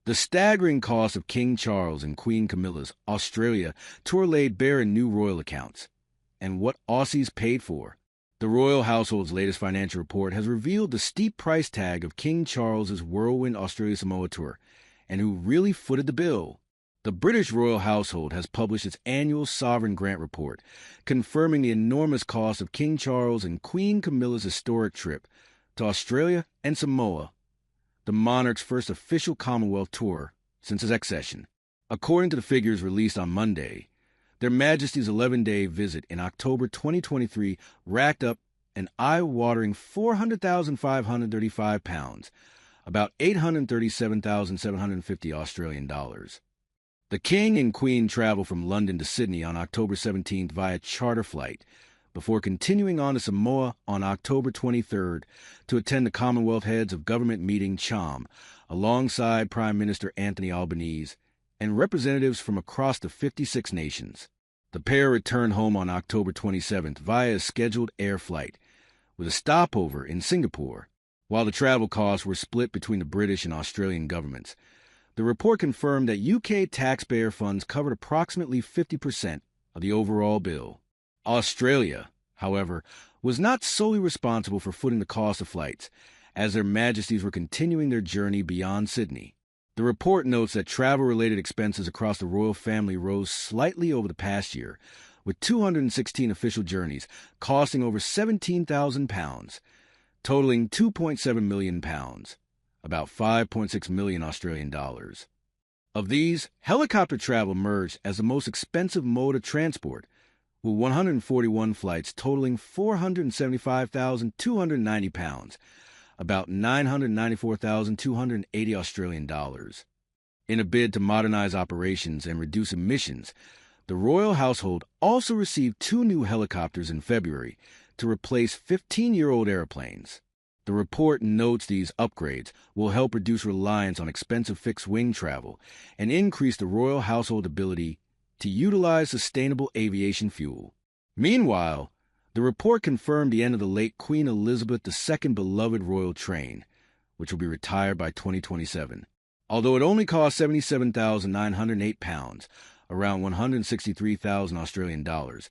The staggering cost of King Charles and Queen Camilla's Australia tour laid bare in new royal accounts, and what Aussies paid for. The royal household's latest financial report has revealed the steep price tag of King Charles's whirlwind Australia-Samoa tour, and who really footed the bill. The British royal household has published its annual sovereign grant report, confirming the enormous cost of King Charles and Queen Camilla's historic trip to Australia and Samoa, the monarch's first official Commonwealth tour since his accession. According to the figures released on Monday, Their Majesty's 11-day visit in October 2023 racked up an eye-watering £400,535, about $837,750 Australian dollars. The King and Queen traveled from London to Sydney on October 17th via charter flight, before continuing on to Samoa on October 23rd to attend the Commonwealth Heads of Government meeting CHOM, alongside Prime Minister Anthony Albanese and representatives from across the 56 nations. The pair returned home on October 27th via a scheduled air flight, with a stopover in Singapore. While the travel costs were split between the British and Australian governments, the report confirmed that UK taxpayer funds covered approximately 50% of the overall bill. Australia, however, was not solely responsible for footing the cost of flights, as Their Majesties were continuing their journey beyond Sydney. The report notes that travel-related expenses across the royal family rose slightly over the past year, with 216 official journeys costing over £17,000, totaling £2.7 million, about 5.6 million Australian dollars. Of these, helicopter travel emerged as the most expensive mode of transport, with 141 flights totaling £475,290, about 994,280 Australian dollars. In a bid to modernize operations and reduce emissions, the royal household also received 2 new helicopters in February to replace 15-year-old airplanes. The report notes these upgrades will help reduce reliance on expensive fixed-wing travel and increase the royal household ability to utilize sustainable aviation fuel. Meanwhile, the report confirmed the end of the late Queen Elizabeth II beloved royal train, which will be retired by 2027. Although it only cost £77,908, around 163,000 Australian dollars,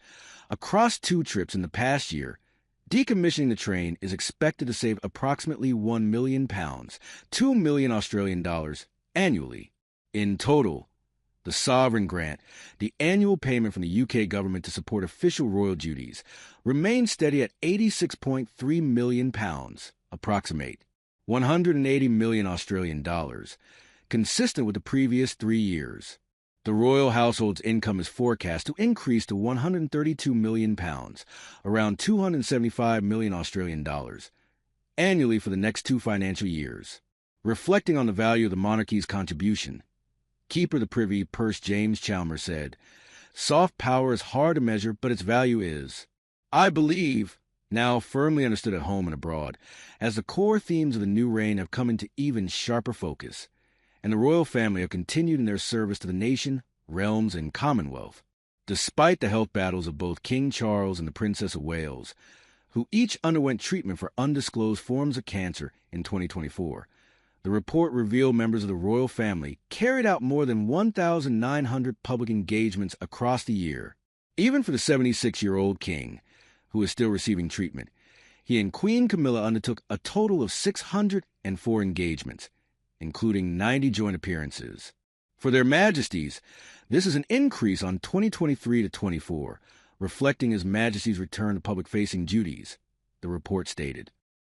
across 2 trips in the past year, decommissioning the train is expected to save approximately £1 million, 2 million Australian dollars, annually. In total, the sovereign grant, the annual payment from the UK government to support official royal duties, remains steady at £86.3 million, approximate 180 million Australian dollars, consistent with the previous 3 years. The royal household's income is forecast to increase to £132 million, around 275 million Australian dollars, annually for the next 2 financial years. Reflecting on the value of the monarchy's contribution, Keeper of the Privy Purse James Chalmers said, "Soft power is hard to measure, but its value is." I believe, now firmly understood at home and abroad, as the core themes of the new reign have come into even sharper focus, and the royal family have continued in their service to the nation, realms, and Commonwealth. Despite the health battles of both King Charles and the Princess of Wales, who each underwent treatment for undisclosed forms of cancer in 2024, the report revealed members of the royal family carried out more than 1,900 public engagements across the year. Even for the 76-year-old king, who is still receiving treatment, he and Queen Camilla undertook a total of 604 engagements, including 90 joint appearances. For Their Majesties, this is an increase on 2023 to 24, reflecting His Majesty's return to public-facing duties, the report stated.